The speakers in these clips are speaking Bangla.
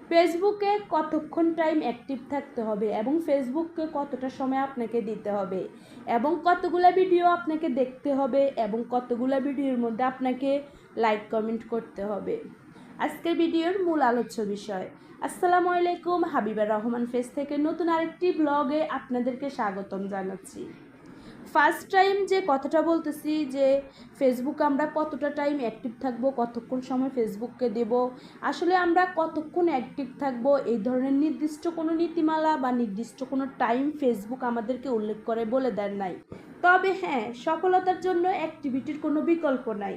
ফেসবুকে কতক্ষণ টাইম অ্যাক্টিভ থাকতে হবে এবং ফেসবুককে কতটা সময় আপনাকে দিতে হবে এবং কতগুলো ভিডিও আপনাকে দেখতে হবে এবং কতগুলো ভিডিওর মধ্যে আপনাকে লাইক কমেন্ট করতে হবে। আজকের ভিডিওর মূল আলোচ্য বিষয়। আসসালামু আলাইকুম, হাবিবা রহমান ফেস থেকে নতুন আরেকটি ব্লগে আপনাদেরকে স্বাগতম জানাচ্ছি। ফার্স্ট টাইম যে কথাটা বলতেছি যে ফেসবুকে আমরা কতটা টাইম অ্যাক্টিভ থাকবো, কতক্ষণ সময় ফেসবুককে দেব। আসলে আমরা কতক্ষণ অ্যাক্টিভ থাকবো এই ধরনের নির্দিষ্ট কোনো নীতিমালা বা নির্দিষ্ট কোনো টাইম ফেসবুক আমাদেরকে উল্লেখ করে বলে দেন নাই। তবে হ্যাঁ, সফলতার জন্য অ্যাক্টিভিটির কোনো বিকল্প নাই।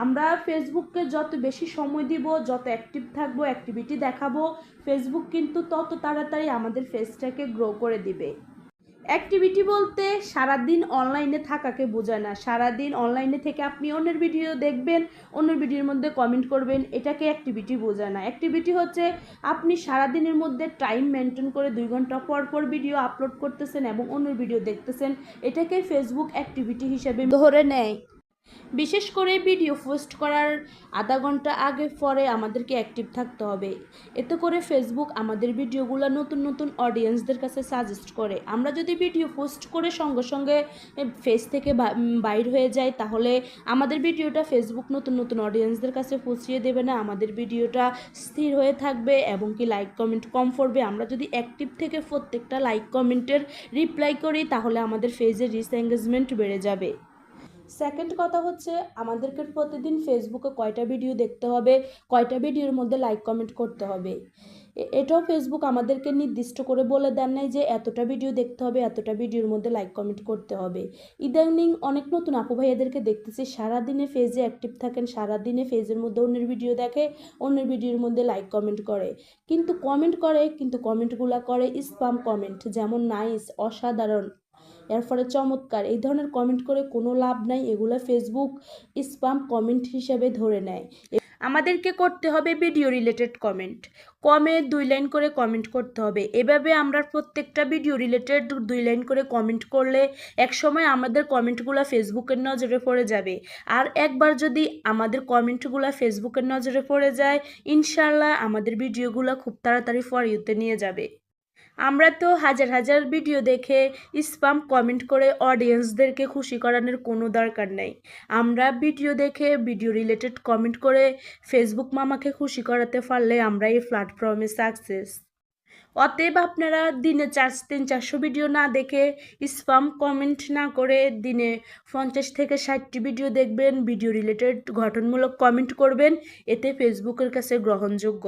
আমরা ফেসবুককে যত বেশি সময় দিব, যত অ্যাক্টিভ থাকবো, অ্যাক্টিভিটি দেখাবো, ফেসবুক কিন্তু তত তাড়াতাড়ি আমাদের ফেসটাকে গ্রো করে দিবে। অ্যাক্টিভিটি বলতে সারাদিন অনলাইনে থাকাকে বোঝায় না। সারাদিন অনলাইনে থেকে আপনি অন্যের ভিডিও দেখবেন, অন্যের ভিডিওর মধ্যে কমেন্ট করবেন, এটাকে অ্যাক্টিভিটি বোঝায় না। অ্যাক্টিভিটি হচ্ছে আপনি সারাদিনের মধ্যে টাইম মেনটেন করে 2 ঘন্টা পর পর ভিডিও আপলোড করতেছেন এবং অন্যের ভিডিও দেখতেছেন, এটাকে ফেসবুক অ্যাক্টিভিটি হিসেবে ধরে নেয়। বিশেষ করে ভিডিও পোস্ট করার আধা ঘন্টা আগে পরে আমাদেরকে অ্যাক্টিভ থাকতে হবে। এতে করে ফেসবুক আমাদের ভিডিওগুলো নতুন নতুন অডিয়েন্সদের কাছে সাজেস্ট করে। আমরা যদি ভিডিও পোস্ট করে সঙ্গে সঙ্গে ফেস থেকে বাইর হয়ে যাই, তাহলে আমাদের ভিডিওটা ফেসবুক নতুন নতুন অডিয়েন্সদের কাছে পৌঁছিয়ে দেবে না। আমাদের ভিডিওটা স্থির হয়ে থাকবে এবং কি লাইক কমেন্ট কম পড়বে। আমরা যদি অ্যাক্টিভ থেকে প্রত্যেকটা লাইক কমেন্টের রিপ্লাই করি, তাহলে আমাদের পেজের রিচ এঙ্গেজমেন্ট বেড়ে যাবে। সেকেন্ড কথা হচ্ছে, আমাদেরকে প্রতিদিন ফেসবুকে কয়টা ভিডিও দেখতে হবে, কয়টা ভিডিওর মধ্যে লাইক কমেন্ট করতে হবে, এটাও ফেসবুক আমাদেরকে নির্দিষ্ট করে বলে দেন নাই যে এতটা ভিডিও দেখতে হবে, এতটা ভিডিওর মধ্যে লাইক কমেন্ট করতে হবে। ইদানিং অনেক নতুন আপু ভাইয়াদেরকে দেখতেছি সারাদিনে ফেজে অ্যাক্টিভ থাকেন, সারাদিনে ফেজের মধ্যে অন্যের ভিডিও দেখে, অন্যের ভিডিওর মধ্যে লাইক কমেন্ট করে, কিন্তু কমেন্টগুলো করে স্প্যাম কমেন্ট, যেমন নাইস, অসাধারণ, এর ফলে চমৎকার, এই ধরনের কমেন্ট করে কোনো লাভ নাই। এগুলো ফেসবুক স্প্যাম কমেন্ট হিসেবে ধরে নেয়। আমাদেরকে করতে হবে ভিডিও রিলেটেড কমেন্ট, কমে 2 লাইন করে কমেন্ট করতে হবে। এভাবে আমরা প্রত্যেকটা ভিডিও রিলেটেড 2 লাইন করে কমেন্ট করলে একসময় আমাদের কমেন্টগুলো ফেসবুকের নজরে পড়ে যাবে। আর একবার যদি আমাদের কমেন্টগুলো ফেসবুকের নজরে পড়ে যায়, ইনশাল্লাহ আমাদের ভিডিওগুলো খুব তাড়াতাড়ি ফর ইউতে নিয়ে যাবে। আমরা তো হাজার হাজার ভিডিও দেখে স্প্যাম কমেন্ট করে অডিয়েন্সদেরকে খুশি করানোর কোনো দরকার নেই। আমরা ভিডিও দেখে ভিডিও রিলেটেড কমেন্ট করে ফেসবুক মামাকে খুশি করাতে পারলে আমরা এই প্ল্যাটফর্মে সাকসেস। অতএব আপনারা দিনে 300-400 ভিডিও না দেখে, স্প্যাম কমেন্ট না করে দিনে 50 থেকে 60টি ভিডিও দেখবেন, ভিডিও রিলেটেড গঠনমূলক কমেন্ট করবেন, এতে ফেসবুকের কাছে গ্রহণযোগ্য।